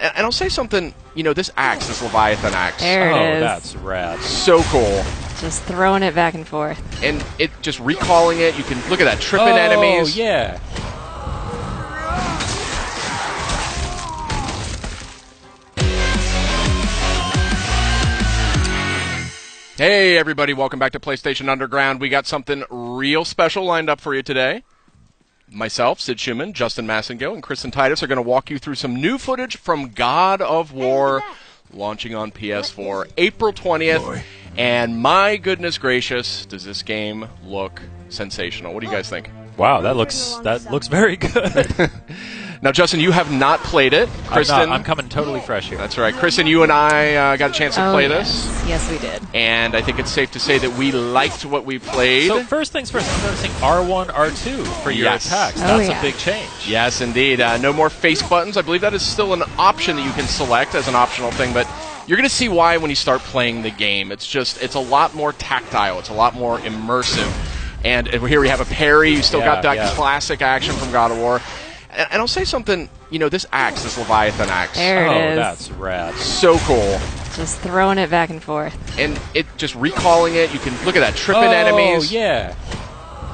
And I'll say something, you know, this axe, this Leviathan axe. There it is. That's rad. So cool. Just throwing it back and forth. And it just recalling it, you can look at that, tripping enemies. Oh, yeah. Hey everybody, welcome back to PlayStation Underground. We got something real special lined up for you today. Myself, Sid Schumann, Justin Massengill, and Kristen Titus are going to walk you through some new footage from God of War, launching on PS4 April 20th. And my goodness gracious, does this game look sensational. What do you guys think? Wow, that looks very good. Now, Justin, you have not played it. Kristen, I'm coming totally fresh here. That's right. Kristen, you and I got a chance to play this. Yes, we did. And I think it's safe to say that we liked what we played. So first things first, I'm noticing R1, R2 for your attacks. That's a big change. Yes, indeed. No more face buttons. I believe that is still an option that you can select as an optional thing, but you're going to see why when you start playing the game. It's a lot more tactile. It's a lot more immersive. And here we have a parry. You still got that classic action from God of War. And I'll say something, you know, this axe, this Leviathan axe. There it is. That's rad. So cool. Just throwing it back and forth. And it just recalling it, you can look at that, tripping enemies. Oh, yeah.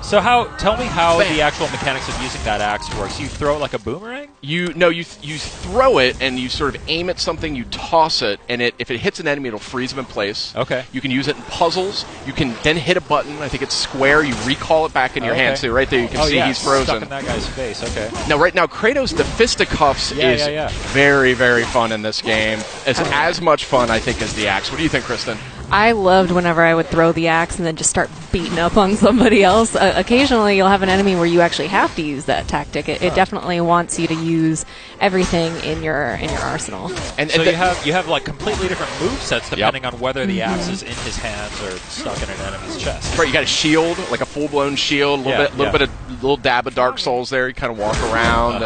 So tell me how the actual mechanics of using that axe works. You throw it like a boomerang? You throw it and you sort of aim at something, you toss it, and if it hits an enemy, it'll freeze them in place. Okay. You can use it in puzzles. You can then hit a button. I think it's square. You recall it back in your hand. So right there you can see he's frozen. Stuck in that guy's face. Okay. Now, right now, Kratos, the fisticuffs is very, very fun in this game. It's as much fun, I think, as the axe. What do you think, Kristen? I loved whenever I would throw the axe and then just start beating up on somebody else. Occasionally, you'll have an enemy where you actually have to use that tactic. It definitely wants you to use everything in your arsenal. And so you have like completely different movesets depending on whether the axe is in his hands or stuck in an enemy's chest. Right, you got a shield, like a full-blown shield, a little dab of Dark Souls there. You kind of walk around.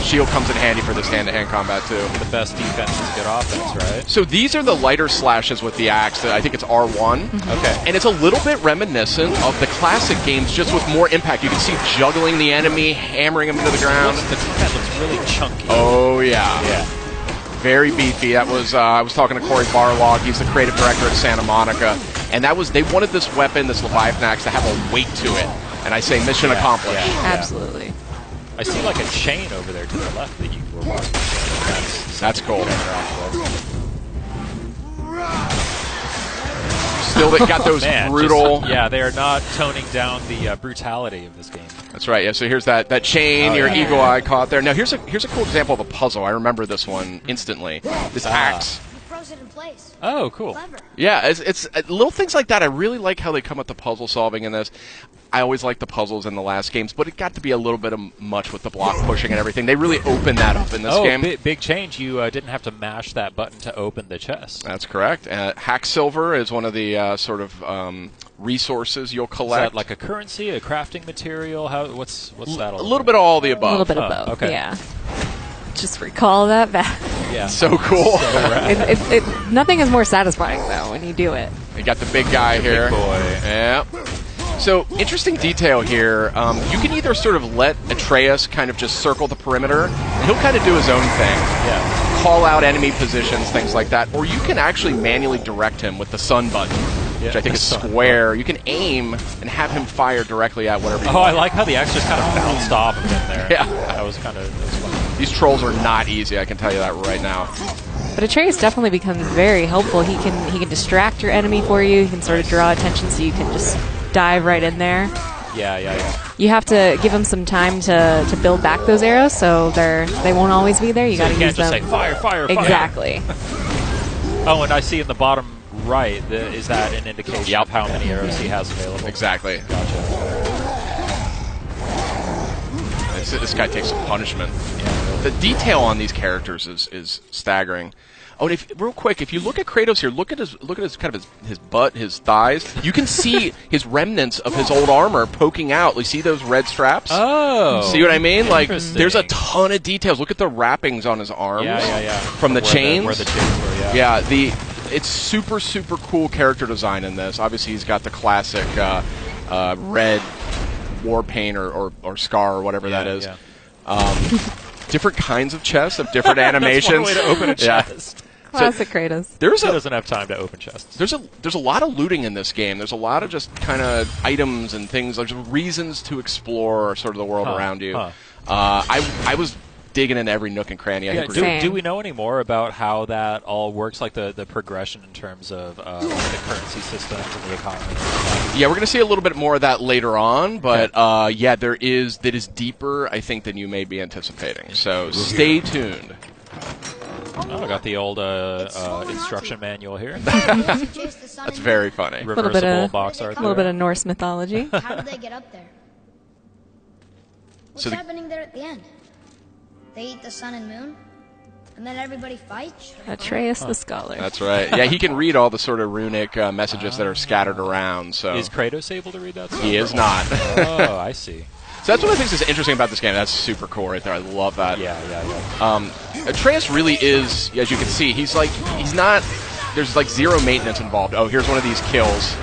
Shield comes in handy for this hand-to-hand combat too. The best defense is good offense, right? So these are the lighter slashes with the axe. I think it's R1. Okay. And it's a little bit reminiscent of the classic games, just with more impact. You can see juggling the enemy, hammering him into the ground. The head looks really chunky. Oh, yeah. Yeah. Very beefy. That was I was talking to Corey Barlog. He's the creative director at Santa Monica. And they wanted this weapon, this Leviathan axe, to have a weight to it. And I say mission accomplished. Absolutely. I see like a chain over there to the left that you were walking. That's cool. Still got those brutal... they are not toning down the brutality of this game. That's right. Yeah. So here's that chain. Your eagle eye caught there. Now here's a cool example of a puzzle. I remember this one instantly. This axe. Froze it in place. Oh, cool. Clever. Yeah. It's little things like that. I really like how they come up with the puzzle solving in this. I always liked the puzzles in the last games, but it got to be a little bit much with the block pushing and everything. They really opened that up in this game. Big change. You didn't have to mash that button to open the chest. That's correct. Hack silver is one of the sort of resources you'll collect. Is that like a currency, a crafting material? What's that all A little bit of all the above. A little bit of both, okay. yeah. Just recall that back. Yeah. So cool. So nothing is more satisfying, though, when you do it. You got the big guy here. Big boy. Yeah. So, interesting detail here. You can either sort of let Atreus kind of just circle the perimeter, and he'll kind of do his own thing. Yeah. Call out enemy positions, things like that. Or you can actually manually direct him with the sun button, which I think is square. You can aim and have him fire directly at whatever you want. I like how the axe just kind of bounced off of him there. Yeah. That was fun. These trolls are not easy, I can tell you that right now. But Atreus definitely becomes very helpful. He can distract your enemy for you. He can sort of draw attention so you can just dive right in there. Yeah. You have to give them some time to build back those arrows, so they won't always be there. You got to use them. You can't just say fire, fire, fire. Exactly. Oh, and I see in the bottom right, is that an indication of how many arrows he has available? Exactly. Gotcha. This guy takes some punishment. Yeah. The detail on these characters is staggering. Oh, and real quick, if you look at Kratos here, look at his kind of his butt, his thighs. You can see his remnants of his old armor poking out. You see those red straps? Oh, see what I mean? Like, there's a ton of details. Look at the wrappings on his arms. Yeah. From the chains. Where the chains were, yeah. Yeah. It's super cool character design in this. Obviously, he's got the classic red war paint or scar or whatever that is. Yeah. different kinds of chests of different animations. That's one way to open a Yeah. chest. Classic Kratos. There's He a doesn't have time to open chests. there's a lot of looting in this game. There's a lot of just kind of items and things. There's reasons to explore sort of the world around you. I was digging into every nook and cranny. I Yeah, think do we know any more about how that all works, like the progression in terms of the currency systems and the economy? yeah, we're going to see a little bit more of that later on, but yeah, that is deeper, I think, than you may be anticipating. So stay tuned. Oh, I got the old instruction manual here. That's very funny. Reversible box art. A little bit of Norse mythology. How did they get up there? What's So the- happening there at the end? They eat the sun and moon? And then everybody fights? Atreus the Scholar. That's right. Yeah, he can read all the sort of runic messages that are scattered around. So Is Kratos able to read that stuff? he is not. Oh, I see. So that's one of the things that's interesting about this game. That's super cool right there. I love that. Yeah. Atreus really is, as you can see, he's not. There's like zero maintenance involved. Oh, here's one of these kills.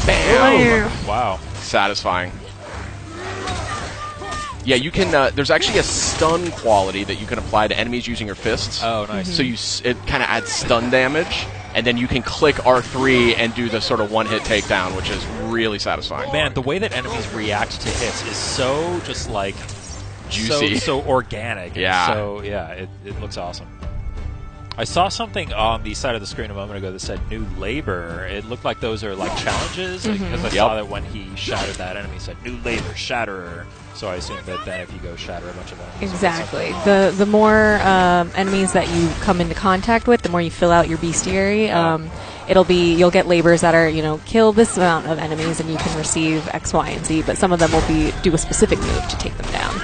Bam! Wow. Satisfying. Yeah, you can. There's actually a stun quality that you can apply to enemies using your fists. Oh, nice. So it kind of adds stun damage, and then you can click R3 and do the sort of one-hit takedown, which is really satisfying. Man, the way that enemies react to hits is so just like Juicy. so organic. Yeah. So yeah, it looks awesome. I saw something on the side of the screen a moment ago that said new labor. It looked like those are like challenges because I saw that when he shattered that enemy, it said new labor, shatterer. So I assume that then if you go shatter a bunch of enemies. Exactly. The more enemies that you come into contact with, the more you fill out your bestiary. You'll get labors that are, kill this amount of enemies and you can receive X, Y, and Z, but some of them will do a specific move to take them down.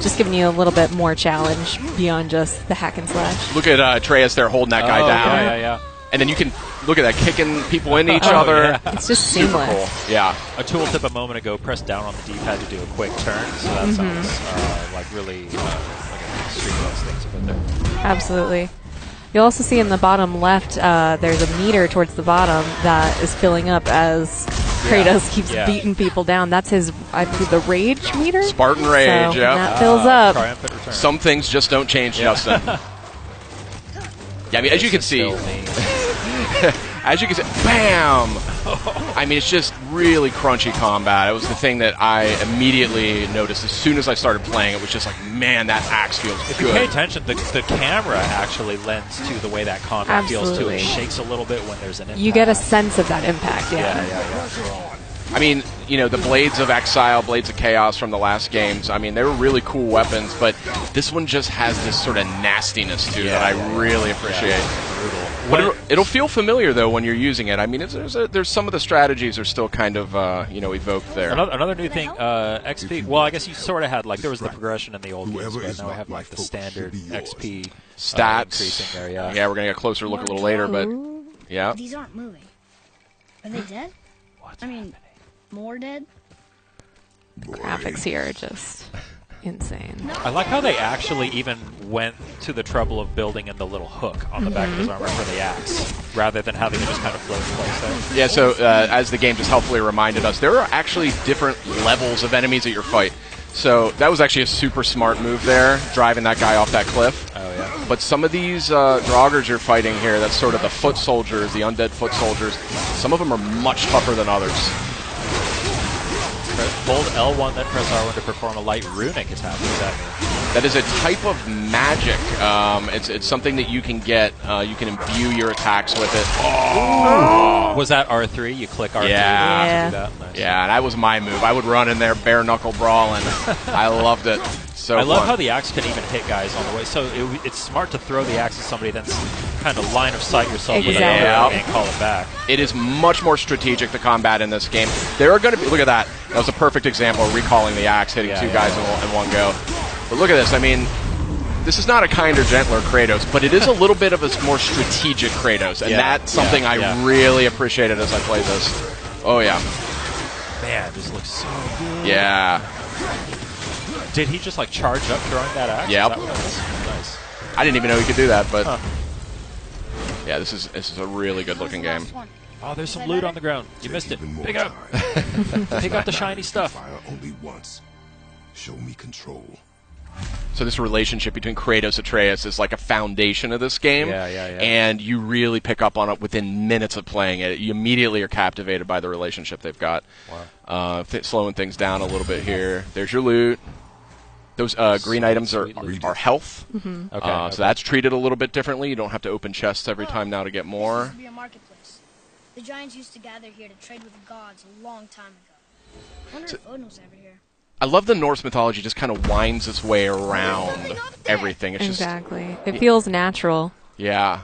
Just giving you a little bit more challenge beyond just the hack and slash. Look at Atreus there holding that guy down. Yeah. And then you can look at that, kicking people into each other. Yeah. It's just Super seamless. cool. Yeah. A tooltip a moment ago, press down on the D-pad to do a quick turn. So that sounds like really like a streamless thing to put there. Absolutely. You'll also see in the bottom left, there's a meter towards the bottom that is filling up as Kratos keeps beating people down. That's his, I believe, the rage meter? Spartan Rage, so yeah. that fills up. Triumphant return. Some things just don't change, Justin. Yeah, I mean, as you can see, bam! I mean, it's just really crunchy combat. It was the thing that I immediately noticed as soon as I started playing. It was just like, man, that axe feels If you pay good. attention, the camera actually lends to the way that combat feels too. Absolutely. It shakes a little bit when there's an impact. You get a sense of that impact, Yeah. I mean, the Blades of Exile, Blades of Chaos from the last games, I mean, they were really cool weapons, but this one just has this sort of nastiness to it that I really appreciate. Brutal. But it'll feel familiar, though, when you're using it. I mean, there's some of the strategies are still kind of, evoked there. Another new thing, XP. Well, I guess you sort of had there was the progression in the old games, but now we have the standard XP Stats. increasing there. Yeah. Yeah, we're going to get a closer look a little later, but yeah. These aren't moving. Are they dead? What's I mean, more dead? Graphics here are just insane. I like how they actually even went to the trouble of building in the little hook on the back of his armor for the axe, rather than having it just kind of float in place there. Yeah, so as the game just helpfully reminded us, there are actually different levels of enemies at your fight. So that was actually a super smart move there, driving that guy off that cliff. Oh, yeah. But some of these Draugrs you're fighting here, that's sort of the foot soldiers, the undead foot soldiers, some of them are much tougher than others. Hold L1, then press R1 to perform a light runic attack. What does that mean? That is a type of magic. It's something that you can get. You can imbue your attacks with it. Was that R3? You click R3 Yeah. to do that? Nice. Yeah, that was my move. I would run in there bare knuckle brawling. I loved it. So I love fun. how the axe can even hit guys on the way. So it's smart to throw the axe at somebody, then kind of line of sight yourself with Exactly. another and call it back. It is much more strategic, the combat in this game. There are going to be... Look at that. That was a perfect example of recalling the axe, hitting two guys in one go. But look at this. I mean, this is not a kinder, gentler Kratos, but it is a little bit of a more strategic Kratos, and that's something I really appreciated as I played this. Oh, yeah. Man, this looks so good. Yeah. Did he just charge up throwing that axe? Yep. That was nice. I didn't even know he could do that, but... Yeah, this is a really good-looking game. Oh, there's some loot on the ground. You missed it. Pick up. Pick up the shiny stuff. Fire only once. Show me control. So this relationship between Kratos and Atreus is like a foundation of this game. Yeah. And you really pick up on it within minutes of playing it. You immediately are captivated by the relationship they've got. Wow. Slowing things down a little bit here. There's your loot. Those green items are health. Okay. So that's treated a little bit differently. You don't have to open chests every time now to get more. This used to be a marketplace. The giants used to gather here to trade with the gods a long time ago. I wonder if Odin was ever here. I love the Norse mythology just kind of winds its way around everything. It's Exactly. It feels natural. Yeah.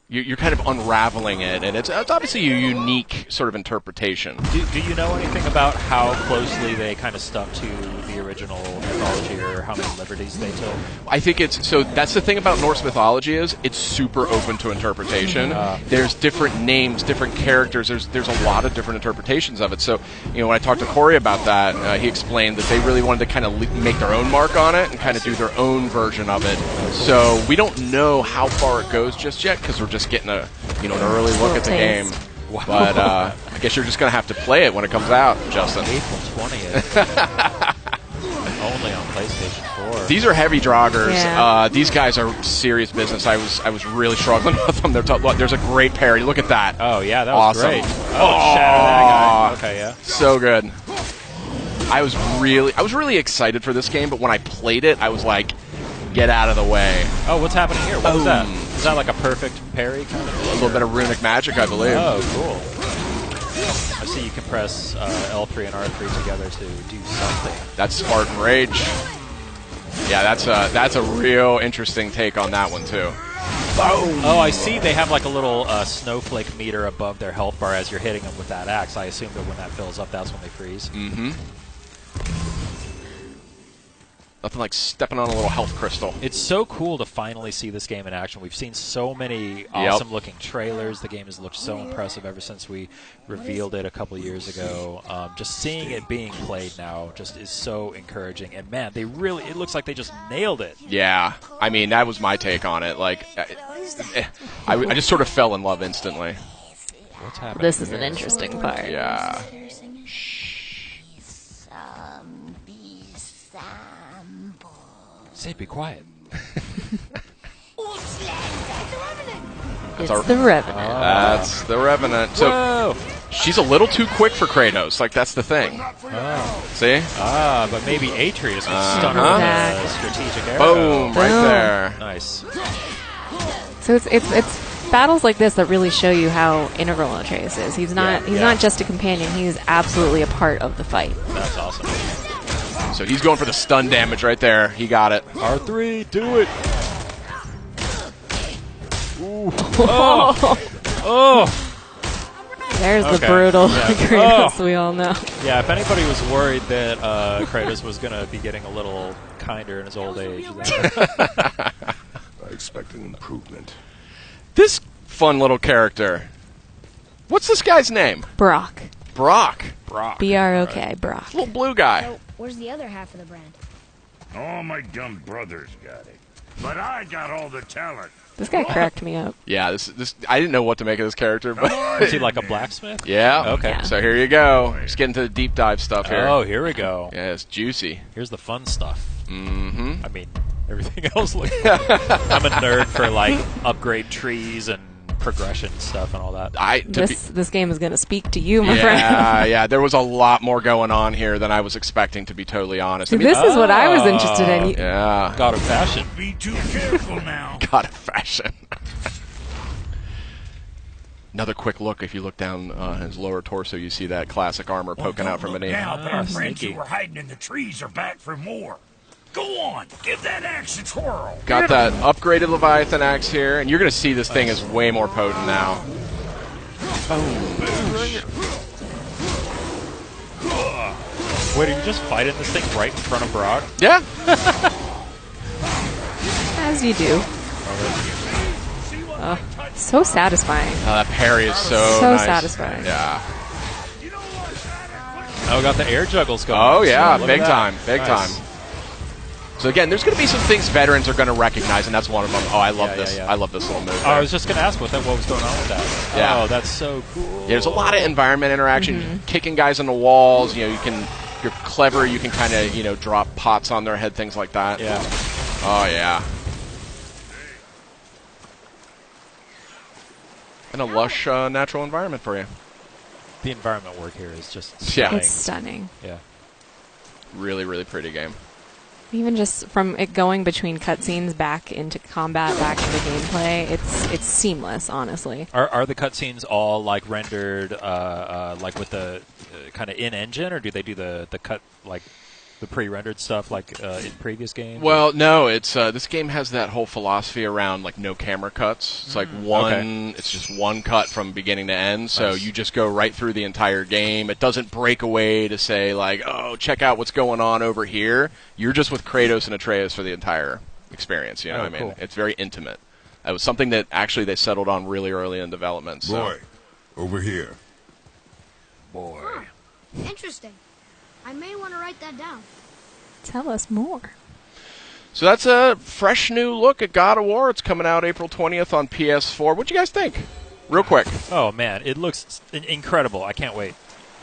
You're kind of unraveling it, and it's obviously a unique sort of interpretation. Do you know anything about how closely they kind of stuck to the original mythology, or how many liberties they took? I think so that's the thing about Norse mythology is it's super open to interpretation. There's different names, different characters. There's a lot of different interpretations of it. So, when I talked to Corey about that, he explained that they really wanted to kind of make their own mark on it and kind of do their own version of it. So we don't know how far it goes just yet because we're just getting an early look at the game. Wow. But I guess you're just going to have to play it when it comes out, Justin. April 20th. Only on PlayStation 4. These are heavy joggers. Yeah. These guys are serious business. I was really struggling with them. There's a great parry. Look at that. Oh, yeah, that was Awesome. great. Oh, shatter that guy. Okay, yeah. So good. I was really excited for this game, but when I played it, I was like, get out of the way. Oh, what's happening here? What was that? Is that like a perfect parry kind of thing? A little bit of runic magic, I believe. Oh, cool. I see you can press L3 and R3 together to do something. That's Spartan Rage. Yeah, that's a real interesting take on that one too. Boom! Oh, I see they have like a little snowflake meter above their health bar as you're hitting them with that axe. I assume that when that fills up, that's when they freeze. Mm-hmm. Nothing like stepping on a little health crystal. It's so cool to finally see this game in action. We've seen so many awesome-looking trailers. The game has looked so impressive ever since we revealed it a couple years ago. Just seeing it being played now just is so encouraging. And, man, it looks like they just nailed it. Yeah. I mean, that was my take on it. Like, I just sort of fell in love instantly. What's happening? This is an interesting part. Yeah. Say, be quiet. It's the Revenant. That's the Revenant. So Whoa! she's a little too quick for Kratos. Like, that's the thing. Oh. See? But maybe Atreus would stun her with a strategic arrow. Boom! Right there. Nice. So it's battles like this that really show you how integral Atreus is. He's not just a companion. He's absolutely a part of the fight. That's awesome. So he's going for the stun damage right there. He got it. R3, do it! Ooh. Oh! Oh! There's the Okay. brutal Yeah. Kratos Oh. we all know. Yeah, if anybody was worried that Kratos was going to be getting a little kinder in his old age, I expect an improvement. This fun little character. What's this guy's name? Brock. Brock. B-R-O-K. Brock. Little blue guy. So, where's the other half of the brand? All my dumb brothers got it. But I got all the talent. This guy cracked me up. Yeah, this I didn't know what to make of this character, but is he like a blacksmith? yeah. Okay. Yeah. So here you go. Just getting to the deep dive stuff here. Oh, here we go. Yeah, it's juicy. Here's the fun stuff. Mm-hmm. I mean, everything else looks I'm a nerd for, like, upgrade trees and progression stuff and all that. This game is going to speak to you, my friend. Yeah. There was a lot more going on here than I was expecting, to be totally honest. See, this is what I was interested in. Yeah. God of fashion. Be too careful now. God of fashion. Another quick look. If you look down his lower torso, you see that classic armor poking out from beneath. Now, our friends sneaky. who were hiding in the trees are back for more. Go on, give that axe a twirl. Got that upgraded Leviathan axe here, and you're going to see this thing is way more potent now. Wait, are you just fighting this thing right in front of Brock? Yeah. As you do. So satisfying. That parry is so nice. satisfying. Yeah. Oh, we got the air juggles going. Oh, yeah. Look Big at that. time. Big Nice. time. So again, there's going to be some things veterans are going to recognize, and that's one of them. Oh, I love this. Yeah. I love this little move. Oh, I there. was just going to ask what was going on with that. Yeah. Oh, that's so cool. Yeah, there's a lot of environment interaction, kicking guys on the walls. You're clever. You can kind of, drop pots on their head, things like that. Yeah. Oh, yeah. And a lush natural environment for you. The environment work here is just Yeah. stunning. It's stunning. Yeah. Really, really pretty game. Even just from it going between cutscenes back into combat, back into gameplay, it's seamless, honestly. Are the cutscenes all like rendered like with the kind of in engine, or do they do the cut like the pre-rendered stuff like in previous games? Well, no, it's this game has that whole philosophy around like no camera cuts. It's like one. Okay. It's just one cut from beginning to end. So Nice. you just go right through the entire game. It doesn't break away to say like, oh, check out what's going on over here. You're just with Kratos and Atreus for the entire experience. You know what I mean? Cool. It's very intimate. It was something that actually they settled on really early in development. So. Boy, over here. Boy. Interesting. I may want to write that down. Tell us more. So that's a fresh new look at God of War. It's coming out April 20th on PS4. What'd you guys think? Real quick. Oh man, it looks incredible. I can't wait.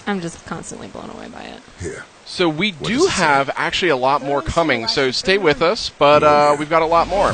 I'm just constantly blown away by it. Here. So we What do does it say? have actually a lot more coming, so stay with us, but we've got a lot more.